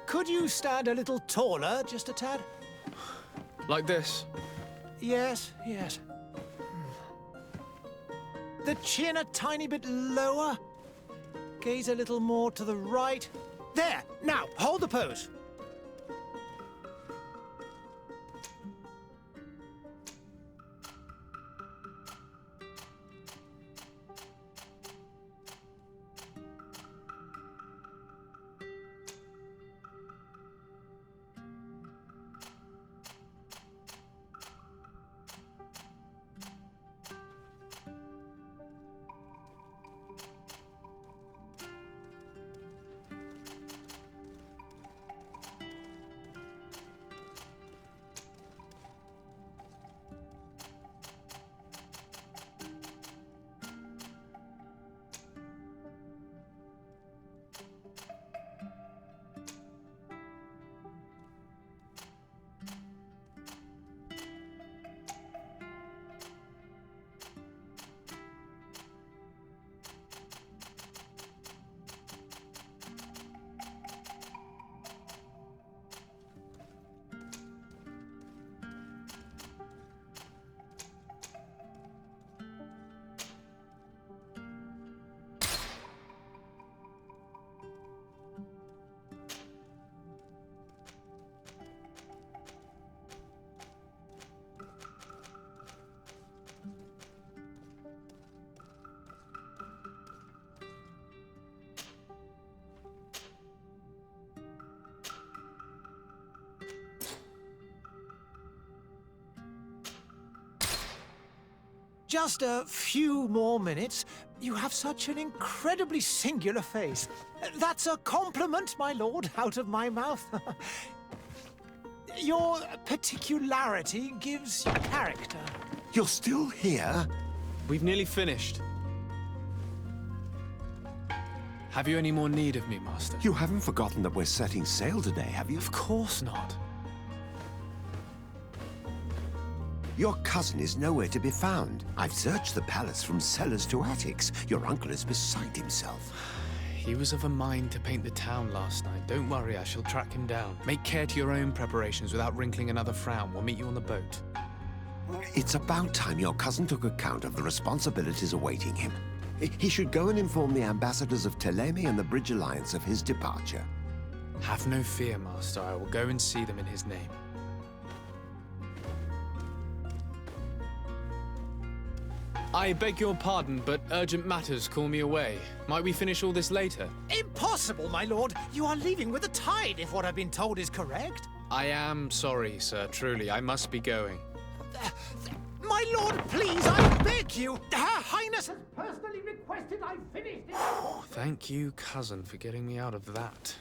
Could you stand a little taller, just a tad? Like this? Yes, yes. The chin a tiny bit lower. Gaze a little more to the right. There! Now, hold the pose. Just a few more minutes. You have such an incredibly singular face. That's a compliment, my lord, out of my mouth. Your particularity gives you character. You're still here? We've nearly finished. Have you any more need of me, Master? You haven't forgotten that we're setting sail today, have you? Of course not. Your cousin is nowhere to be found. I've searched the palace from cellars to attics. Your uncle is beside himself. He was of a mind to paint the town last night. Don't worry, I shall track him down. Make care to your own preparations without wrinkling another frown. We'll meet you on the boat. It's about time your cousin took account of the responsibilities awaiting him. He should go and inform the ambassadors of Thélème and the Bridge Alliance of his departure. Have no fear, Master. I will go and see them in his name. I beg your pardon, but urgent matters call me away. Might we finish all this later? Impossible, my lord. You are leaving with the tide, if what I've been told is correct. I am sorry, sir. Truly, I must be going. My lord, please, I beg you. Her Highness has personally requested I finish this. Thank you, cousin, for getting me out of that.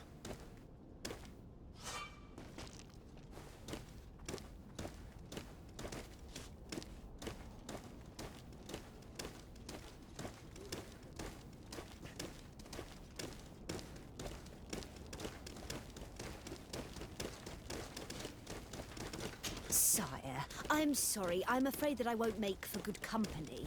Sire, I'm sorry. I'm afraid that I won't make for good company.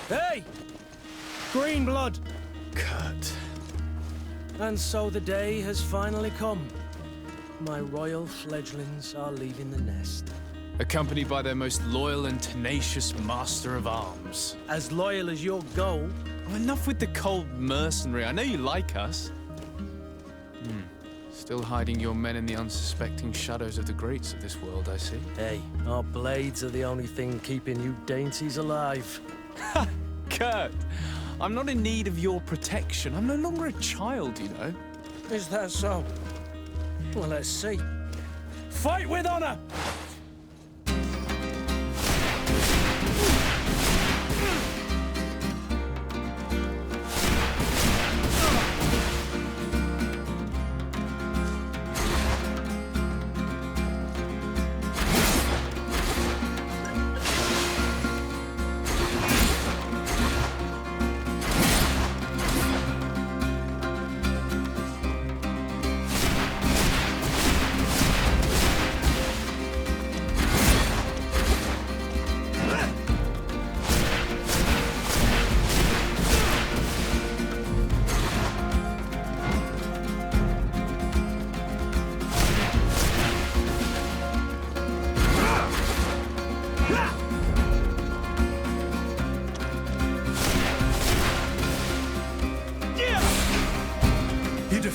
Hey! Green blood! Kurt. And so the day has finally come. My royal fledglings are leaving the nest. Accompanied by their most loyal and tenacious master of arms. As loyal as your goal. Oh, enough with the cold mercenary. I know you like us. Still hiding your men in the unsuspecting shadows of the greats of this world, I see. Hey, our blades are the only thing keeping you dainties alive. Ha! Kurt! I'm not in need of your protection. I'm no longer a child, you know. Is that so? Well, let's see. Fight with honor!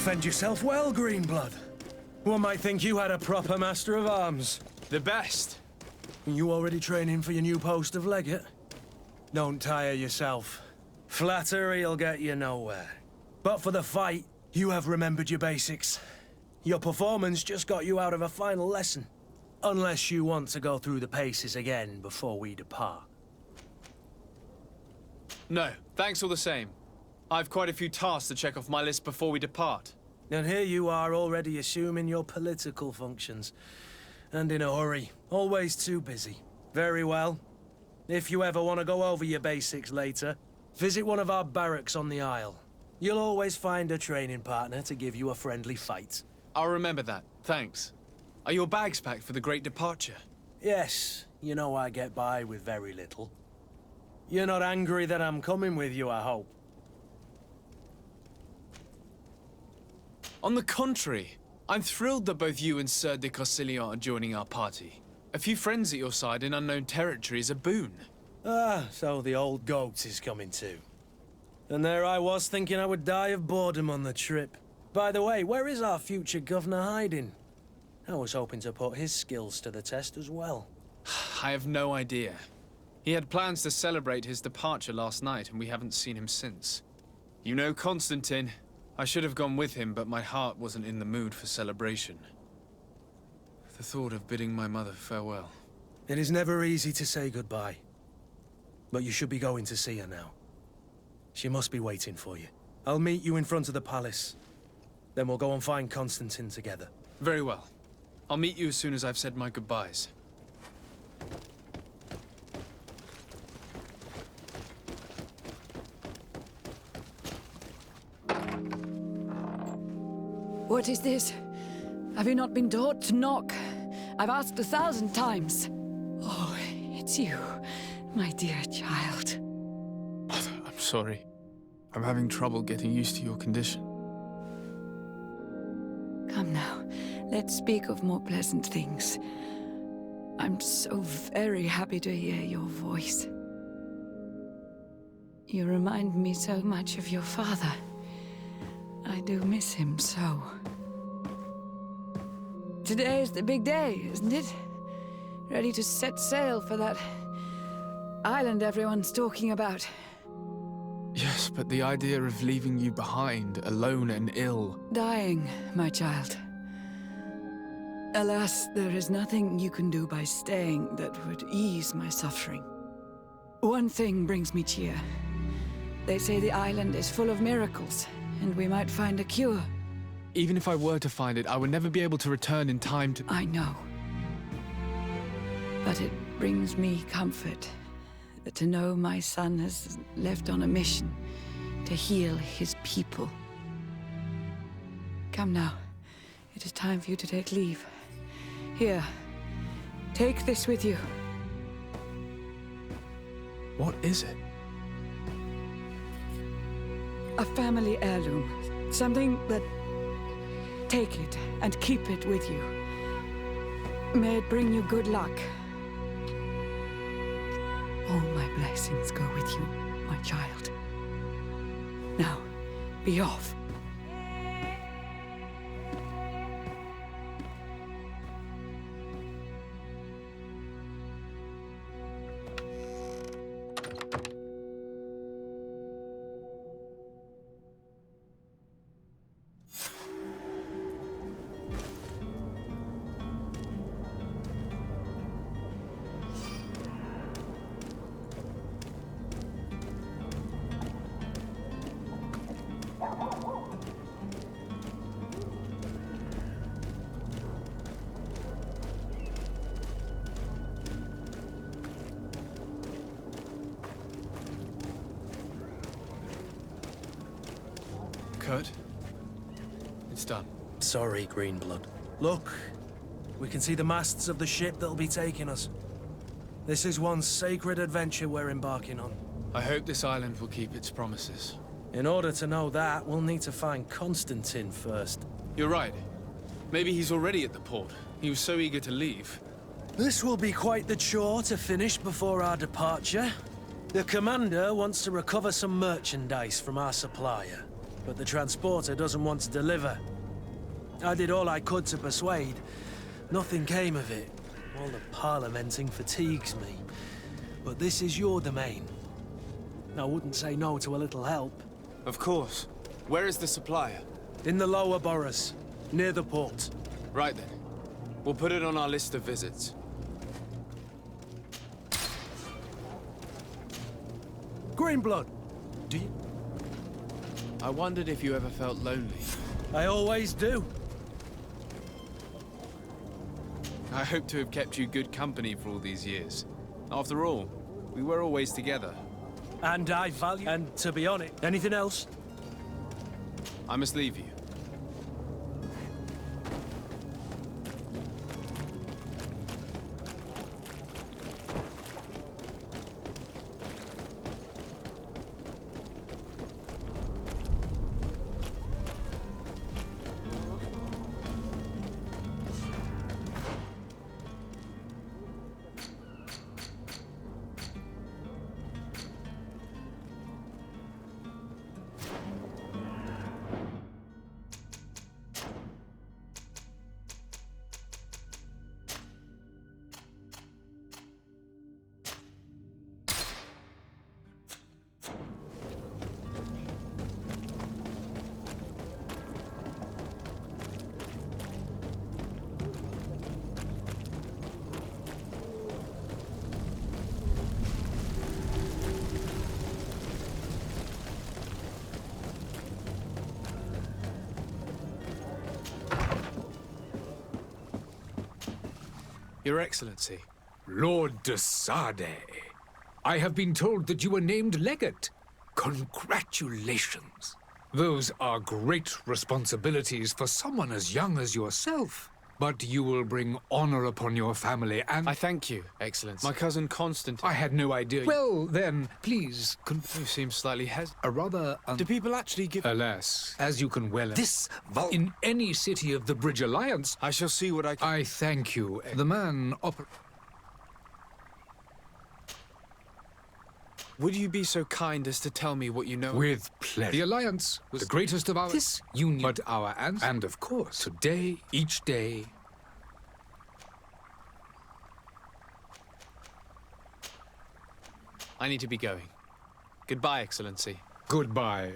defend yourself well, Greenblood. One might think you had a proper master of arms. The best. You already training for your new post of legate? Don't tire yourself. Flattery'll get you nowhere. But for the fight, you have remembered your basics. Your performance just got you out of a final lesson. Unless you want to go through the paces again before we depart. No, thanks all the same. I've quite a few tasks to check off my list before we depart. And here you are already assuming your political functions. And in a hurry. Always too busy. Very well. If you ever want to go over your basics later, visit one of our barracks on the Isle. You'll always find a training partner to give you a friendly fight. I'll remember that, thanks. Are your bags packed for the great departure? Yes, you know I get by with very little. You're not angry that I'm coming with you, I hope. On the contrary, I'm thrilled that both you and Sir de Corsillon are joining our party. A few friends at your side in unknown territory is a boon. Ah, so the old goat is coming too. And there I was thinking I would die of boredom on the trip. By the way, where is our future governor hiding? I was hoping to put his skills to the test as well. I have no idea. He had plans to celebrate his departure last night, and we haven't seen him since. You know Constantine. I should have gone with him, but my heart wasn't in the mood for celebration. The thought of bidding my mother farewell. It is never easy to say goodbye. But you should be going to see her now. She must be waiting for you. I'll meet you in front of the palace. Then we'll go and find Constantine together. Very well. I'll meet you as soon as I've said my goodbyes. What is this? Have you not been taught to knock? I've asked 1,000 times. Oh, it's you, my dear child. Mother, I'm sorry. I'm having trouble getting used to your condition. Come now, let's speak of more pleasant things. I'm so very happy to hear your voice. You remind me so much of your father. I do miss him so. Today is the big day, isn't it? Ready to set sail for that island everyone's talking about. Yes, but the idea of leaving you behind, alone and ill... Dying, my child. Alas, there is nothing you can do by staying that would ease my suffering. One thing brings me cheer. They say the island is full of miracles, and we might find a cure. Even if I were to find it, I would never be able to return in time to... I know. But it brings me comfort to know my son has left on a mission to heal his people. Come now. It is time for you to take leave. Here, take this with you. What is it? A family heirloom. Something that... Take it and keep it with you. May it bring you good luck. All my blessings go with you, my child. Now, be off. Kurt, it's done. Sorry, Greenblood. Look, we can see the masts of the ship that'll be taking us. This is one sacred adventure we're embarking on. I hope this island will keep its promises. In order to know that, we'll need to find Constantine first. You're right. Maybe he's already at the port. He was so eager to leave. This will be quite the chore to finish before our departure. The commander wants to recover some merchandise from our supplier. but the transporter doesn't want to deliver. I did all I could to persuade. Nothing came of it. All the parliamenting fatigues me. But this is your domain. I wouldn't say no to a little help. Of course. Where is the supplier? In the lower boroughs, near the port. Right then. We'll put it on our list of visits. Greenblood, do you... I wondered if you ever felt lonely. I always do. I hope to have kept you good company for all these years. After all, we were always together. And I value... And to be honest, anything else? I must leave you. Your Excellency. Lord de Sade, I have been told that you were named legate. Congratulations. Those are great responsibilities for someone as young as yourself. But you will bring honor upon your family and... I thank you, Excellency. My cousin Constantine... I had no idea. Well, then, please... You seem slightly A rather... Do people actually give... Alas, as you can well... In any city of the Bridge Alliance... I shall see what I can... I thank you. The man Would you be so kind as to tell me what you know? With pleasure. The Alliance was the greatest of our... This union. But our ancestors... And of course, today, each day... I need to be going. Goodbye, Excellency. Goodbye.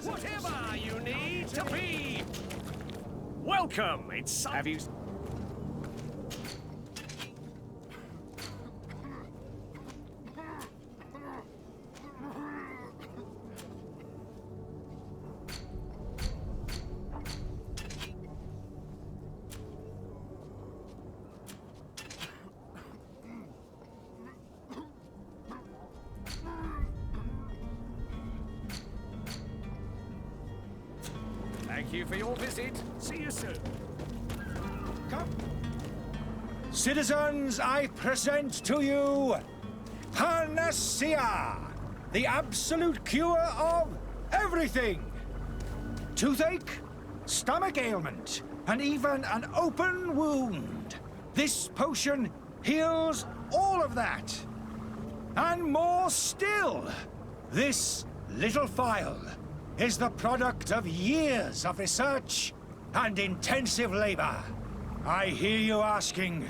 Whatever you need to be. Welcome. Have you... Thank you for your visit. See you soon. Come. Citizens, I present to you Panacea, the absolute cure of everything. Toothache, stomach ailment, and even an open wound. This potion heals all of that. And more still, this little phial is the product of years of research and intensive labor. I hear you asking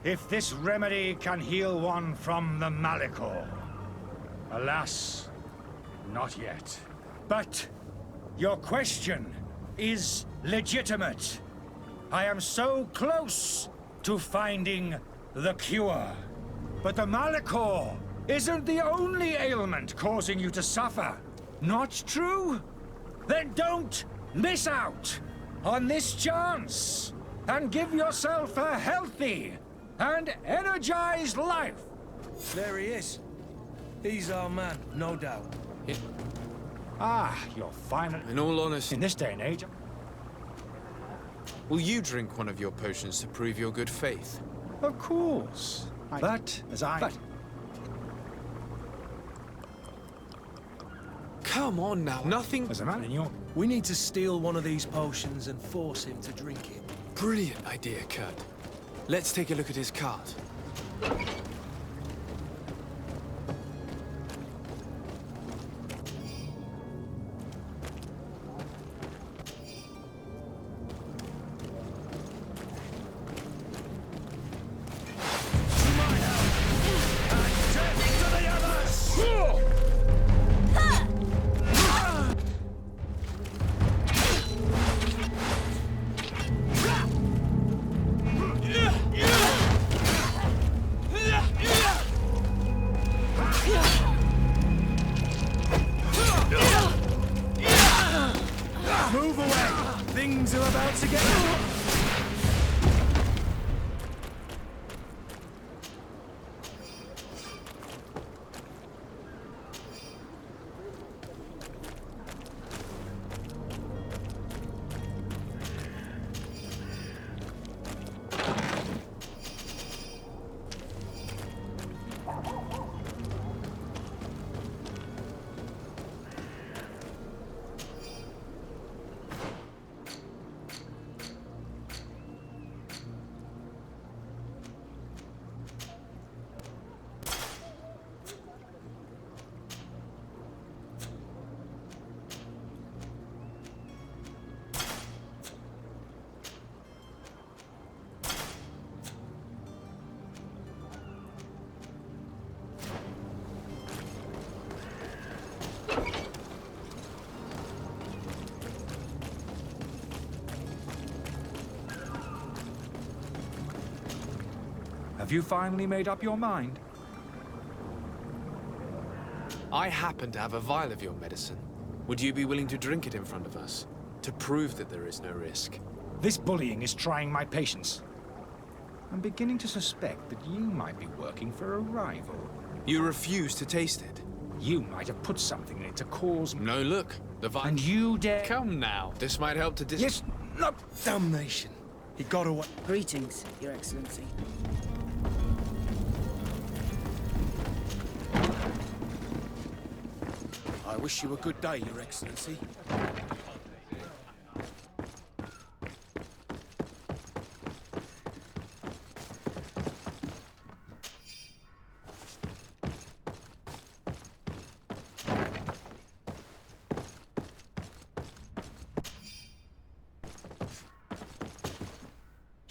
if this remedy can heal one from the Malichor. Alas, not yet. But your question is legitimate. I am so close to finding the cure. But the Malachor isn't the only ailment causing you to suffer. Not true? Then don't miss out on this chance and give yourself a healthy and energized life. There he is. He's our man, no doubt. Ah, you're finally... In all honesty, In this day and age... will you drink one of your potions to prove your good faith? Of course. But, as I... But... Come on now, nothing... As a man in your... We need to steal one of these potions and force him to drink it. Brilliant idea, Kurt. Let's take a look at his cart. Move away! Things are about to get... Have you finally made up your mind? I happen to have a vial of your medicine. Would you be willing to drink it in front of us? To prove that there is no risk? This bullying is trying my patience. I'm beginning to suspect that you might be working for a rival. You refuse to taste it? You might have put something in it to cause... No, look. The vial... And you dare... Come now. This might help to Yes, no... Damnation. He got away. Greetings, Your Excellency. I wish you a good day, Your Excellency.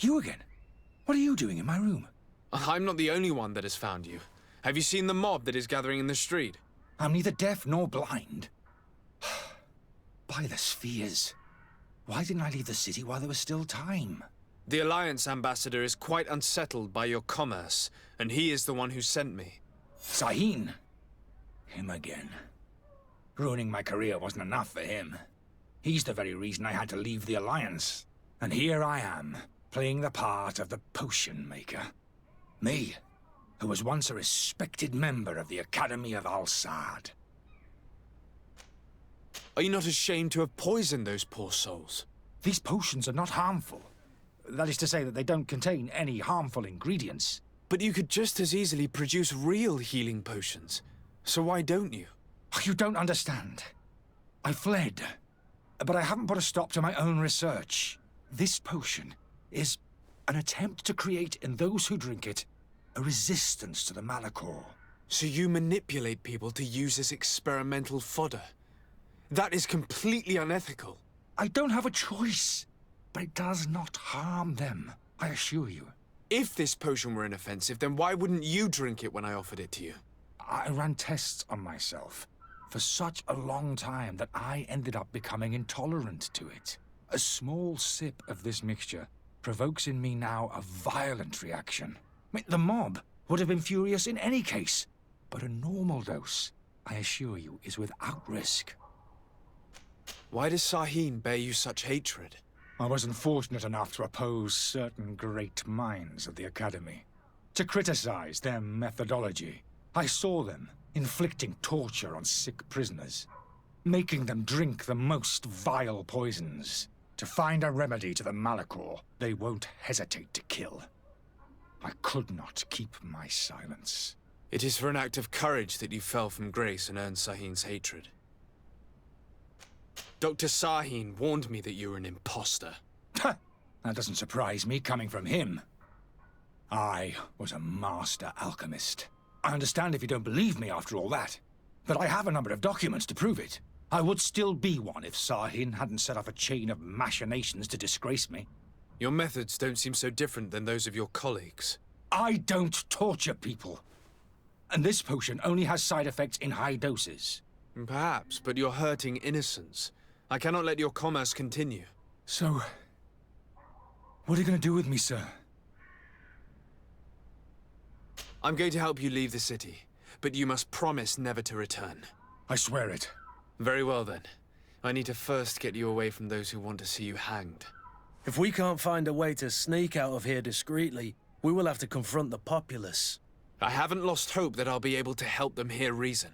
You again? What are you doing in my room? I'm not the only one that has found you. Have you seen the mob that is gathering in the street? I'm neither deaf nor blind. By the spheres. Why didn't I leave the city while there was still time? The Alliance ambassador is quite unsettled by your commerce, and he is the one who sent me. Sahin. Him again. Ruining my career wasn't enough for him. He's the very reason I had to leave the Alliance. And here I am, playing the part of the potion maker. Me, who was once a respected member of the Academy of Al-Sad. Are you not ashamed to have poisoned those poor souls? These potions are not harmful. That is to say that they don't contain any harmful ingredients. But you could just as easily produce real healing potions. So why don't you? You don't understand. I fled, but I haven't put a stop to my own research. This potion is an attempt to create in those who drink it a resistance to the Malachor. So you manipulate people to use as experimental fodder? That is completely unethical. I don't have a choice, but it does not harm them, I assure you. If this potion were inoffensive, then why wouldn't you drink it when I offered it to you? I ran tests on myself. for such a long time that I ended up becoming intolerant to it. A small sip of this mixture provokes in me now a violent reaction. I mean, the mob would have been furious in any case, but a normal dose, I assure you, is without risk. Why does Sahin bear you such hatred? I wasn't fortunate enough to oppose certain great minds at the Academy, to criticize their methodology. I saw them inflicting torture on sick prisoners, making them drink the most vile poisons. To find a remedy to the Malachor, they won't hesitate to kill. I could not keep my silence. It is for an act of courage that you fell from grace and earned Sahin's hatred. Dr. Sahin warned me that you were an imposter. That doesn't surprise me, coming from him. I was a master alchemist. I understand if you don't believe me after all that, but I have a number of documents to prove it. I would still be one if Sahin hadn't set off a chain of machinations to disgrace me. Your methods don't seem so different than those of your colleagues. I don't torture people. And this potion only has side effects in high doses. Perhaps, but you're hurting innocents. I cannot let your commerce continue. So, what are you going to do with me, sir? I'm going to help you leave the city, but you must promise never to return. I swear it. Very well, then. I need to first get you away from those who want to see you hanged. If we can't find a way to sneak out of here discreetly, we will have to confront the populace. I haven't lost hope that I'll be able to help them hear reason.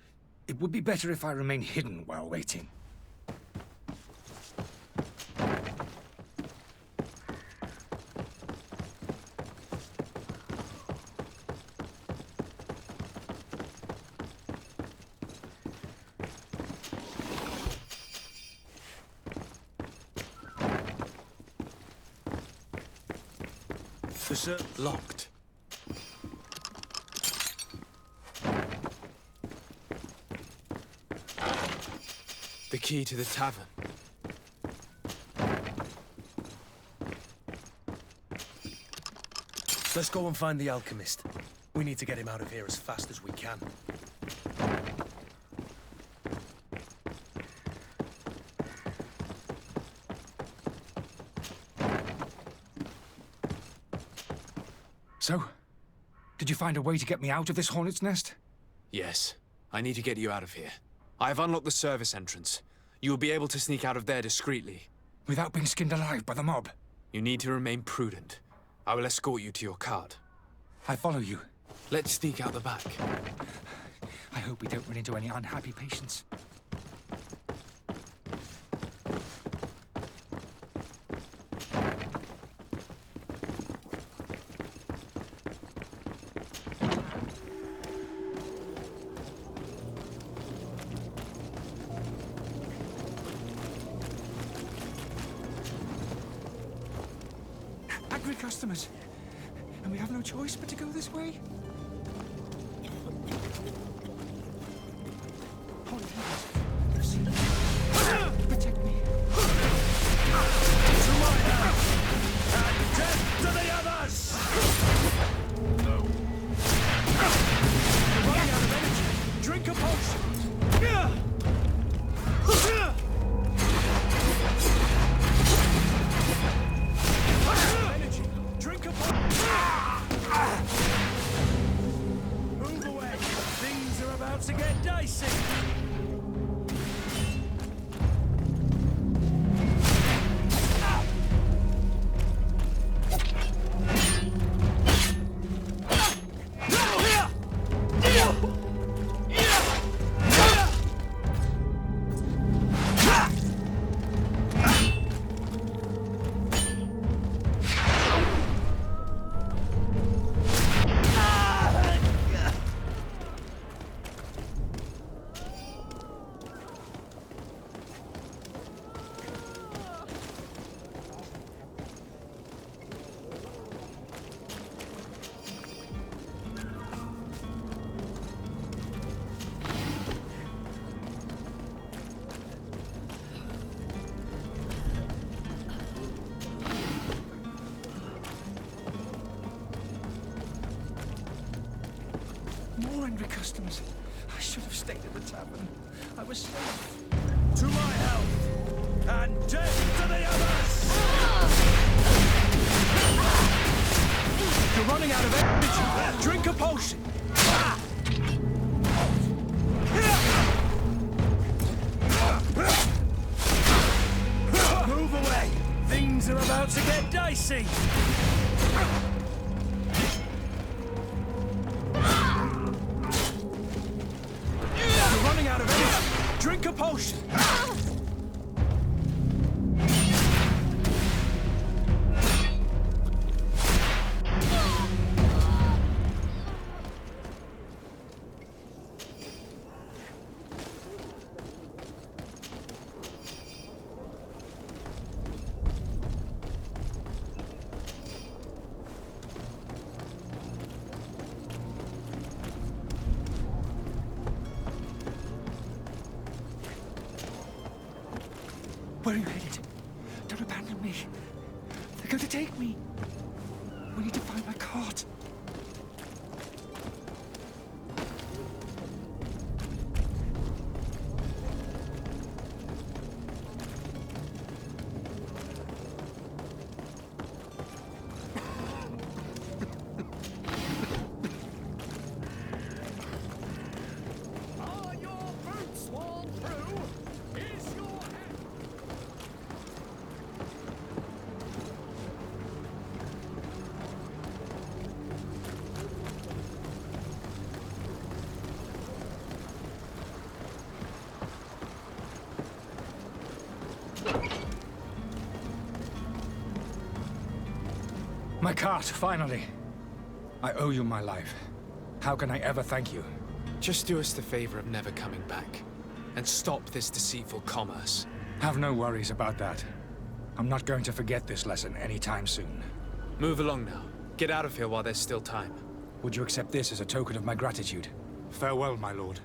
It would be better if I remain hidden while waiting. Locked. The key to the tavern. Let's go and find the alchemist. We need to get him out of here as fast as we can. So, did you find a way to get me out of this hornet's nest? Yes. I need to get you out of here. I have unlocked the service entrance. You will be able to sneak out of there discreetly. Without being skinned alive by the mob? You need to remain prudent. I will escort you to your cart. I follow you. Let's sneak out the back. I hope we don't run into any unhappy patients. Angry customers. And we have no choice but to go this way? Holy heavens. They've seen me. Protect me. To my house! And death to the others! No. You're running out of energy. Drink a potion. Move away! Things are about to get dicey! More angry customers. should have stayed at the tavern. I was safe. To my health, and death to the others! You're running out of energy. Drink a potion. Move away. Things are about to get dicey. You're running out of energy. Drink a potion. Where are you headed? Don't abandon me. They're going to take me. We need to find my cart. Are your boots worn through? Is your head... My cart, finally. I owe you my life. How can I ever thank you? Just do us the favor of never coming back. And stop this deceitful commerce. Have no worries about that. I'm not going to forget this lesson anytime soon. Move along now. Get out of here while there's still time. Would you accept this as a token of my gratitude? Farewell, my lord.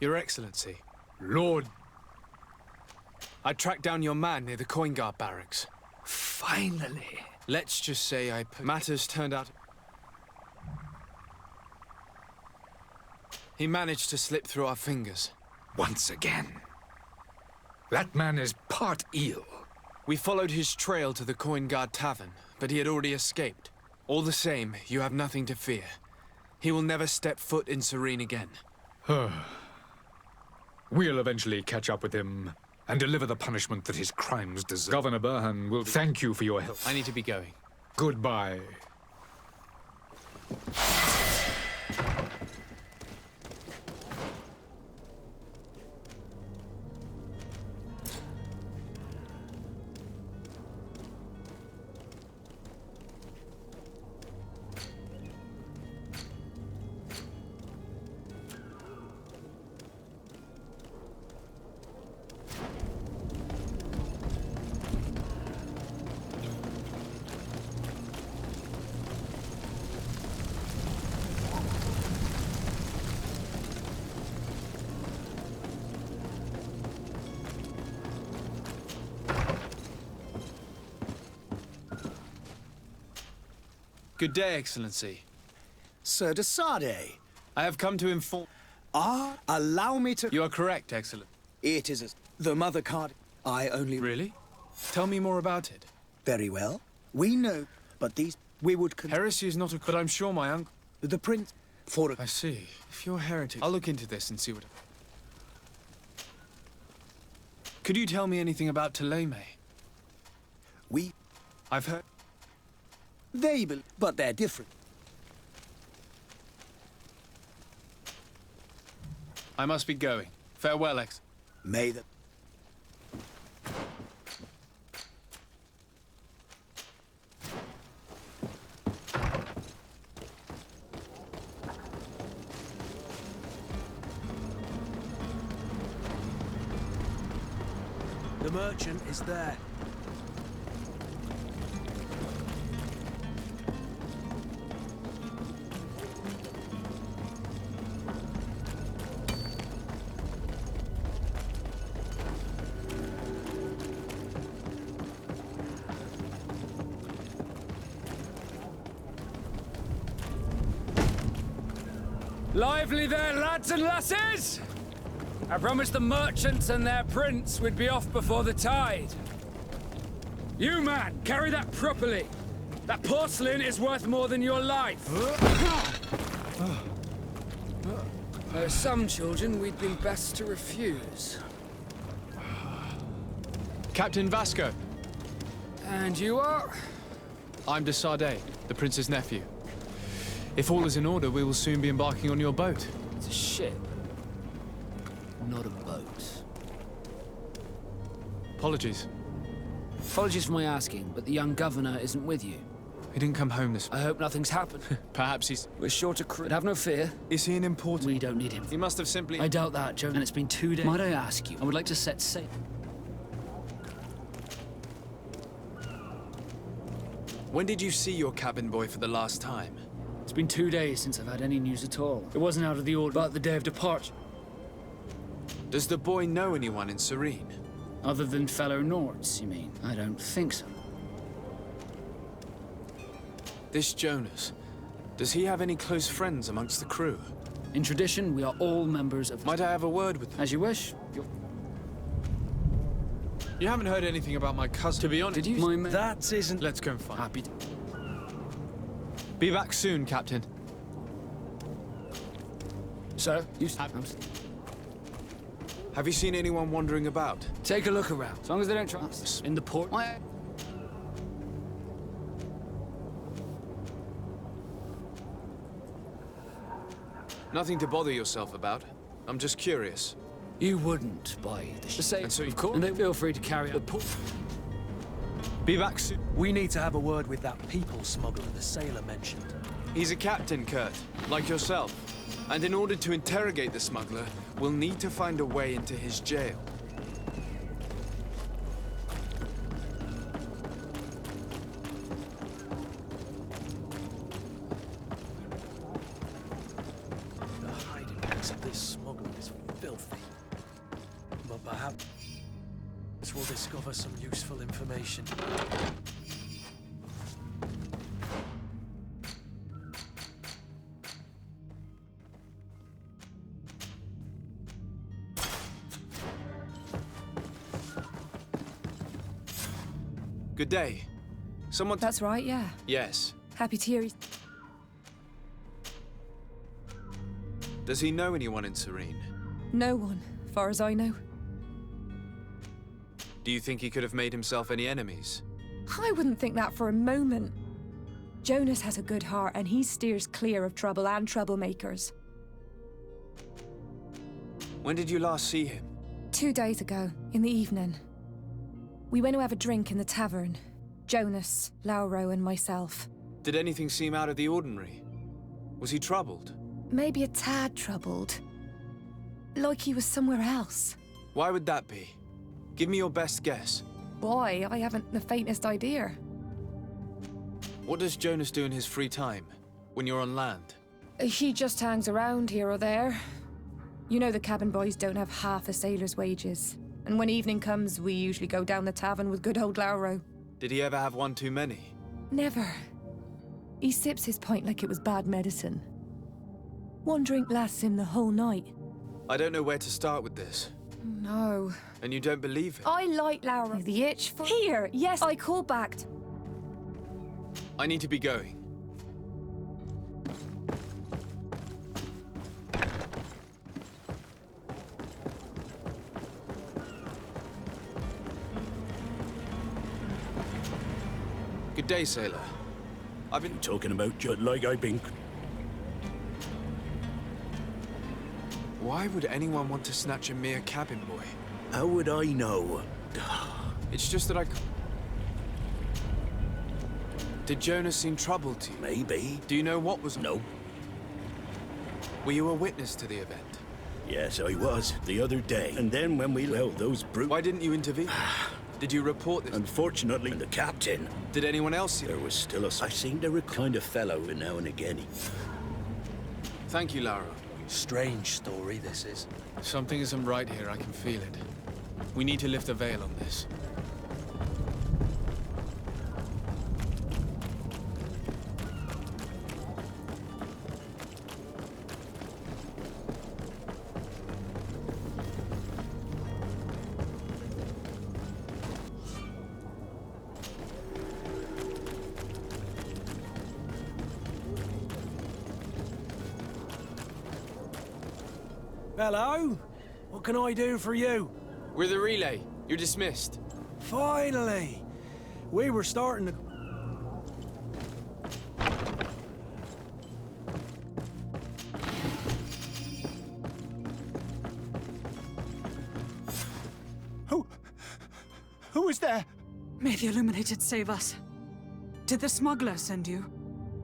Your Excellency, Lord, I tracked down your man near the Coin Guard barracks. Finally. Let's just say matters turned out... He managed to slip through our fingers. once again. That man is part eel. We followed his trail to the Coin Guard Tavern, but he had already escaped. All the same, you have nothing to fear. He will never step foot in Serene again. We'll eventually catch up with him and deliver the punishment that his crimes deserve. Governor Burhan will thank you for your help. I need to be going. Goodbye. Good day, Excellency. Sir de Sardet. I have come to inform... allow me to... You are correct, Excellent. It is the Mother Card. I only... Really? Tell me more about it. Very well. We know, but these... We would... Heresy is not a... But I'm sure my uncle... The Prince... For a... I see. If you're heretic... I'll look into this and see what... Could you tell me anything about Thélème? We... I've heard... They will... But they're different. I must be going. Farewell, Ex... May the... The merchant is there. Lively there, lads and lasses! I promised the merchants and their prince we'd be off before the tide. You, man, carry that properly. That porcelain is worth more than your life. There are some children we'd been best to refuse. Captain Vasco. And you are? I'm de Sardet, the prince's nephew. If all is in order, we will soon be embarking on your boat. It's a ship, not a boat. Apologies. Apologies for my asking, but the young governor isn't with you. He didn't come home this I hope nothing's happened. Perhaps he's... We're short a crew. But have no fear. Is he an important... We don't need him. He must have simply... I doubt that, Joe. And it's been 2 days. Might I ask you? I would like to set sail. When did you see your cabin boy for the last time? It's been 2 days since I've had any news at all. It wasn't out of the order, but the day of departure. Does the boy know anyone in Serene? Other than fellow Nords, you mean? I don't think so. This Jonas, does he have any close friends amongst the crew? In tradition, we are all members of... Might I have a word with them? As you wish. You haven't heard anything about my cousin, to be honest. Did you? That isn't... Let's go and find. Happy to... Be back soon, Captain. Sir, you... Have you seen anyone wandering about? Take a look around. As long as they don't try us. In the port... Nothing to bother yourself about. I'm just curious. You wouldn't buy the ship. And so you and they feel free to carry out... Be back soon. We need to have a word with that people smuggler the sailor mentioned. He's a captain, Kurt, like yourself. And in order to interrogate the smuggler, we'll need to find a way into his jail. The hiding place of this smuggler is filthy. But perhaps we'll discover some useful information. Good day. Someone... That's right, yeah. Yes. Happy to hear you. Does he know anyone in Serene? No one, far as I know. Do you think he could have made himself any enemies? I wouldn't think that for a moment. Jonas has a good heart and he steers clear of trouble and troublemakers. When did you last see him? 2 days ago, in the evening. We went to have a drink in the tavern. Jonas, Lauro and myself. Did anything seem out of the ordinary? Was he troubled? Maybe a tad troubled. Like he was somewhere else. Why would that be? Give me your best guess. Boy, I haven't the faintest idea. What does Jonas do in his free time, when you're on land? He just hangs around here or there. You know the cabin boys don't have half a sailor's wages. And when evening comes, we usually go down the tavern with good old Lauro. Did he ever have one too many? Never. He sips his pint like it was bad medicine. One drink lasts him the whole night. I don't know where to start with this. No. And you don't believe it? I like Lauro. The itch for... Here! Yes, I call back. I need to be going. Good day, sailor. I've been talking about you like I've been... Why would anyone want to snatch a mere cabin boy? How would I know? It's just that I... Did Jonas seem troubled to you? Maybe. Do you know what was... No. Were you a witness to the event? Yes, I was, the other day. And then when we held those brutes... Why didn't you intervene? Did you report this? Unfortunately, the captain... Did anyone else see? There was still a... I seem to recall kind of fellow now and again. Thank you, Lara. Strange story, this is. Something isn't right here, I can feel it. We need to lift a veil on this. Hello? What can I do for you? We're the relay. You're dismissed. Finally! We were starting to... Who is there? May the Illuminated save us. Did the smuggler send you?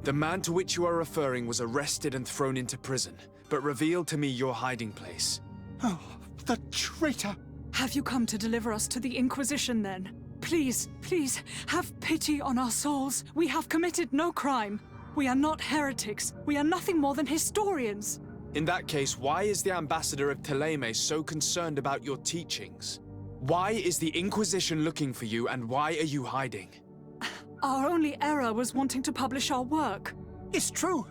The man to which you are referring was arrested and thrown into prison, but revealed to me your hiding place. Oh, the traitor! Have you come to deliver us to the Inquisition, then? Please, please, have pity on our souls. We have committed no crime. We are not heretics. We are nothing more than historians. In that case, why is the ambassador of Thélème so concerned about your teachings? Why is the Inquisition looking for you, and why are you hiding? Our only error was wanting to publish our work. It's true.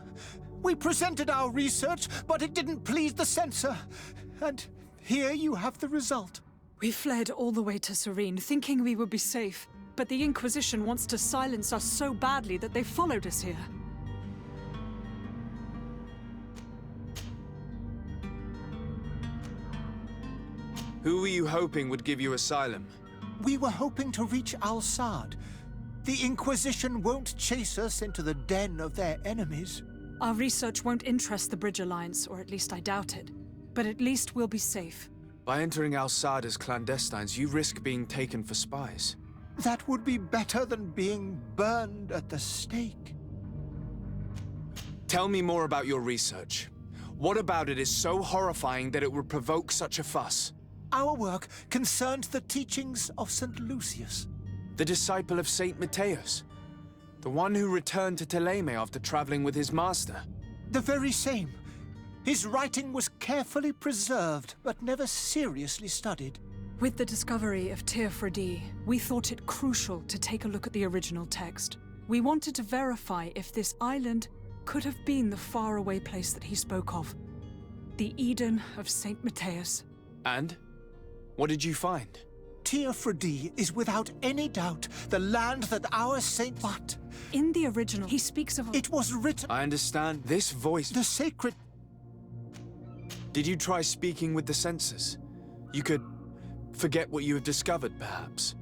We presented our research, but it didn't please the censor. And here you have the result. We fled all the way to Serene, thinking we would be safe. But the Inquisition wants to silence us so badly that they followed us here. Who were you hoping would give you asylum? We were hoping to reach Al-Sad. The Inquisition won't chase us into the den of their enemies. Our research won't interest the Bridge Alliance, or at least I doubt it. But at least we'll be safe. By entering Al-Sad as clandestines, you risk being taken for spies. That would be better than being burned at the stake. Tell me more about your research. What about it is so horrifying that it would provoke such a fuss? Our work concerned the teachings of St. Lucius. The disciple of St. Matthias. The one who returned to Thélème after traveling with his master. The very same. His writing was carefully preserved, but never seriously studied. With the discovery of Teofredi, we thought it crucial to take a look at the original text. We wanted to verify if this island could have been the faraway place that he spoke of. The Eden of St. Matthias. And? What did you find? Teofredi is without any doubt the land that our saint... But in the original, he speaks of... It was written... I understand. This voice... The sacred... Did you try speaking with the censors? You could forget what you have discovered, perhaps.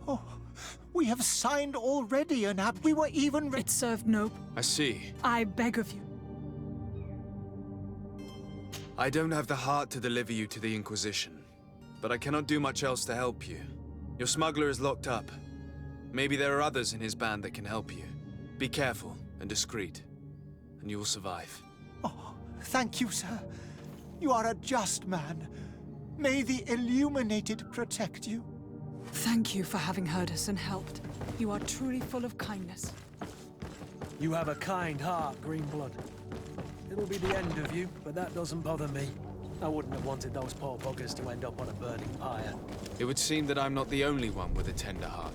Oh, we have signed already, and we were even... It served no... I see. I beg of you. I don't have the heart to deliver you to the Inquisition, but I cannot do much else to help you. Your smuggler is locked up. Maybe there are others in his band that can help you. Be careful and discreet, and you will survive. Oh, thank you, sir. You are a just man. May the Illuminated protect you. Thank you for having heard us and helped. You are truly full of kindness. You have a kind heart, Greenblood. It'll be the end of you, but that doesn't bother me. I wouldn't have wanted those poor buggers to end up on a burning pyre. It would seem that I'm not the only one with a tender heart.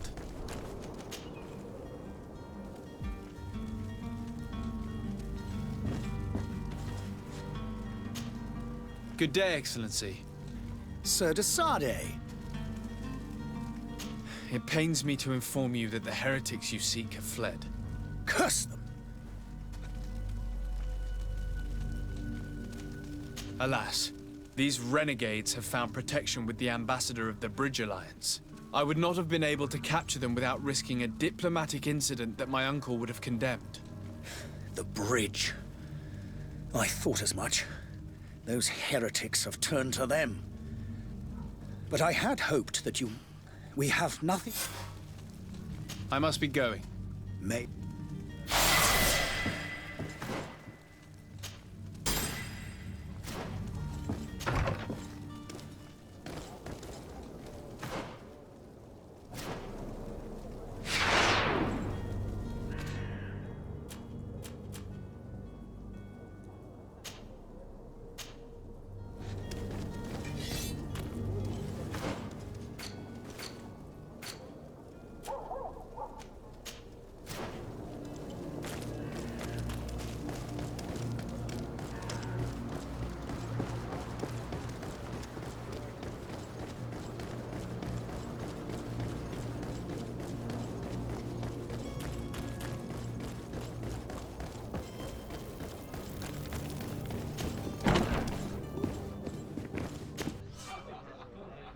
Good day, Excellency. Sir de Sardet. It pains me to inform you that the heretics you seek have fled. Curse them! Alas, these renegades have found protection with the ambassador of the Bridge Alliance. I would not have been able to capture them without risking a diplomatic incident that my uncle would have condemned. The bridge. I thought as much. Those heretics have turned to them. But I had hoped that we have nothing... I must be going. May...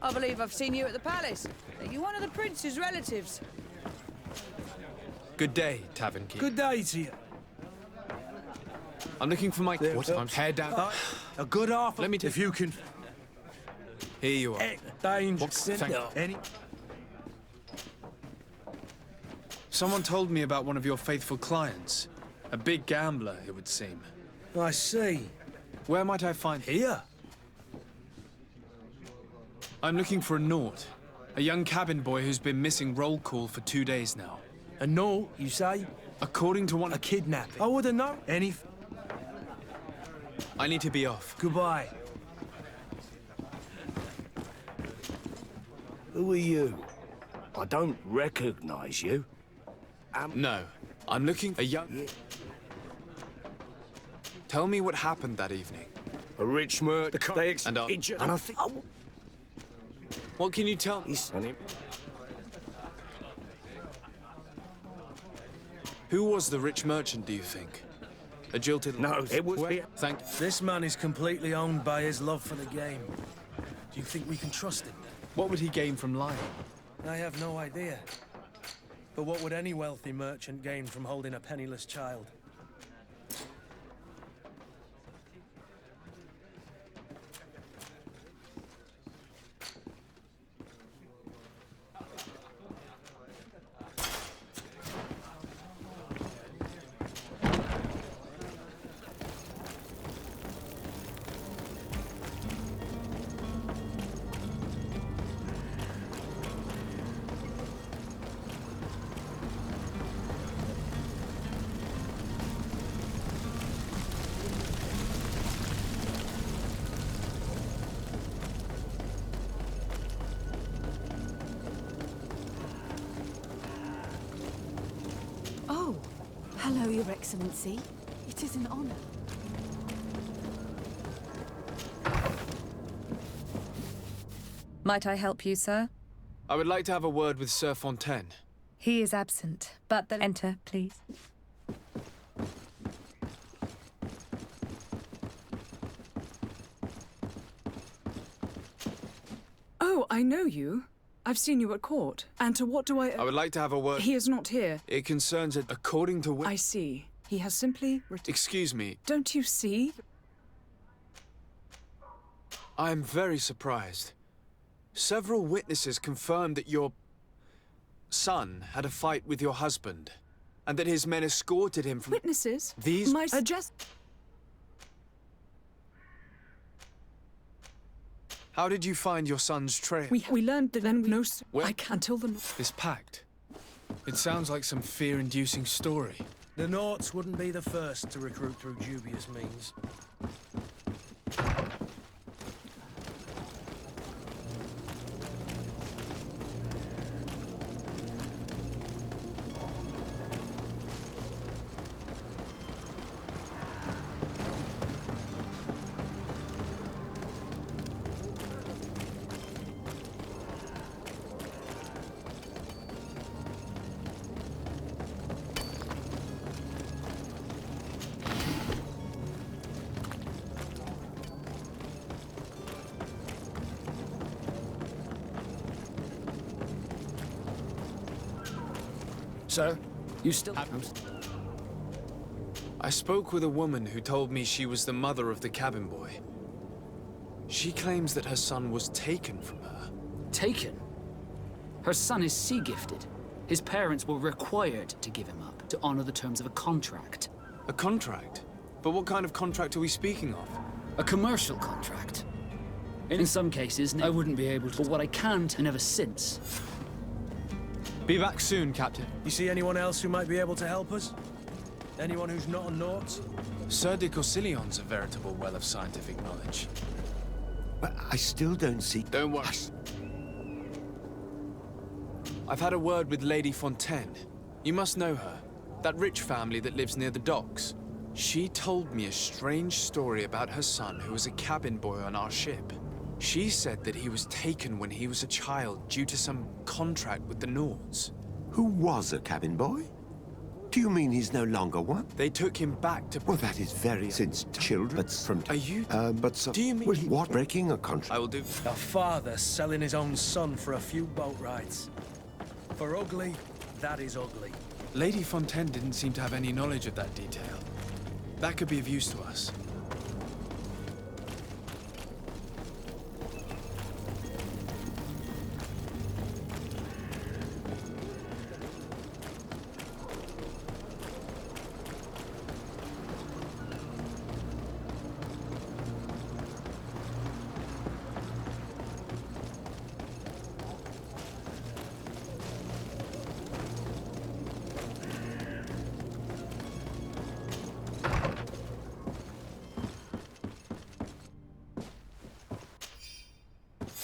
I believe I've seen you at the palace. Are you one of the prince's relatives? Good day, tavern keeper. Good day to you. I'm looking for my... What? I'm head down. A good offer. Let me if you can... Here you are. Danger. Thank you. Any... Someone told me about one of your faithful clients. A big gambler, it would seem. I see. Where might I find him? Here? I'm looking for a Nort. A young cabin boy who's been missing roll call for 2 days now. A Nort, you say? According to one... A kidnapping. I wouldn't know. Any... I need to be off. Goodbye. Who are you? I don't recognize you. No. I'm looking for a young... Yeah. Tell me what happened that evening. A rich merchant. And I think... What can you tell me? Who was the rich merchant, do you think? A jilted... No, it was... Thank... This man is completely owned by his love for the game. Do you think we can trust him? What would he gain from lying? I have no idea. But what would any wealthy merchant gain from holding a penniless child? Oh, hello, Your Excellency. It is an honor. Might I help you, sir? I would like to have a word with Sir Fontaine. He is absent, but the... Enter, please. Oh, I know you. I've seen you at court. And to what do I would like to have a word... He is not here. It concerns it according to... I see. He has simply... Excuse me. Don't you see? I am very surprised. Several witnesses confirmed that your son had a fight with your husband, and that his men escorted him from... Witnesses? These... My suggest... How did you find your son's trail? We learned that then no... Well, I can't until the... This pact. It sounds like some fear-inducing story. The Norts wouldn't be the first to recruit through dubious means. Sir, you still... I spoke with a woman who told me she was the mother of the cabin boy. She claims that her son was taken from her. Taken? Her son is sea-gifted. His parents were required to give him up to honor the terms of a contract. A contract? But what kind of contract are we speaking of? A commercial contract. In some cases, I wouldn't be able to, but what I can't, and ever since. Be back soon, Captain. You see anyone else who might be able to help us? Anyone who's not a Nort? Sir de Corsillion's a veritable well of scientific knowledge. But I still don't see... Don't worry. I've had a word with Lady Fontaine. You must know her. That rich family that lives near the docks. She told me a strange story about her son who was a cabin boy on our ship. She said that he was taken when he was a child due to some contract with the Nords. Who was a cabin boy? Do you mean he's no longer one? They took him back to... Well, that is very... Since children, but from... Are you... but so... Do you mean... What? Breaking a contract? I will do... A father selling his own son for a few boat rides. For ugly, that is ugly. Lady Fontaine didn't seem to have any knowledge of that detail. That could be of use to us.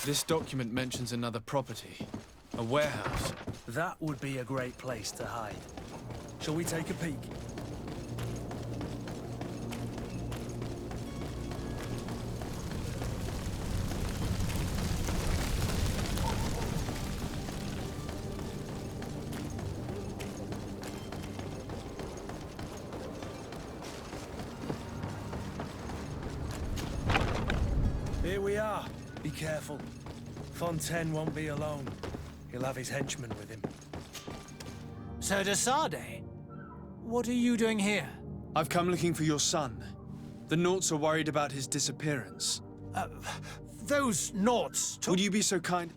This document mentions another property. A warehouse. That would be a great place to hide. Shall we take a peek? Here we are. Be careful. Fontaine won't be alone. He'll have his henchmen with him. Sir de Sardet, what are you doing here? I've come looking for your son. The Naughts are worried about his disappearance. Those Naughts Would you be so kind?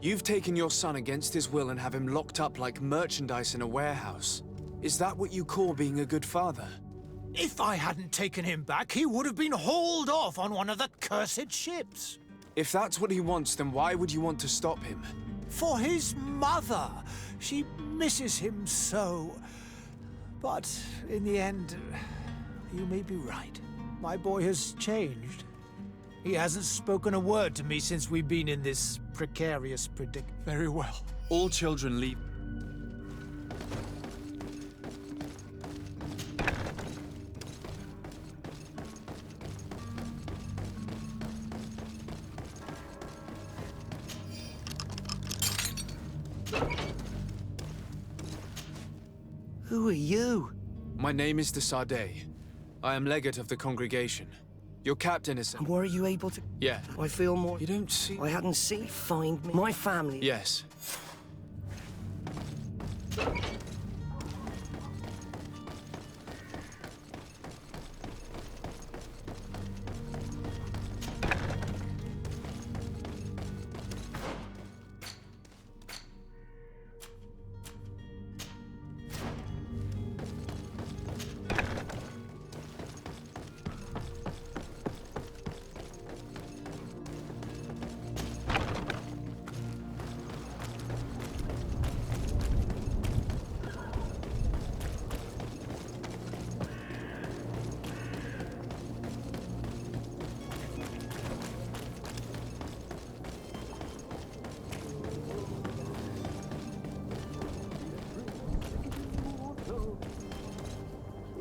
You've taken your son against his will and have him locked up like merchandise in a warehouse. Is that what you call being a good father? If I hadn't taken him back, he would have been hauled off on one of the cursed ships. If that's what he wants, then why would you want to stop him? For his mother. She misses him so. But in the end, you may be right. My boy has changed. He hasn't spoken a word to me since we've been in this precarious predicament. Very well. All children leave. Who are you? My name is de Sardet. I am legate of the congregation. Your captain is... And were you able to... Yeah. I feel more... You don't see... I hadn't seen... Find me. My family. Yes.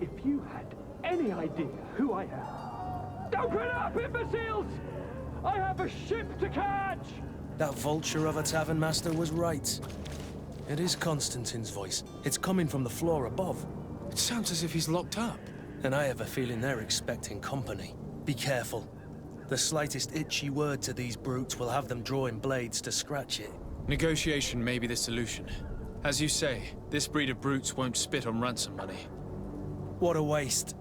If you had any idea who I am... Open up, imbeciles! I have a ship to catch! That vulture of a tavern master was right. It is Constantine's voice. It's coming from the floor above. It sounds as if he's locked up. And I have a feeling they're expecting company. Be careful. The slightest itchy word to these brutes will have them drawing blades to scratch it. Negotiation may be the solution. As you say, this breed of brutes won't spit on ransom money. What a waste.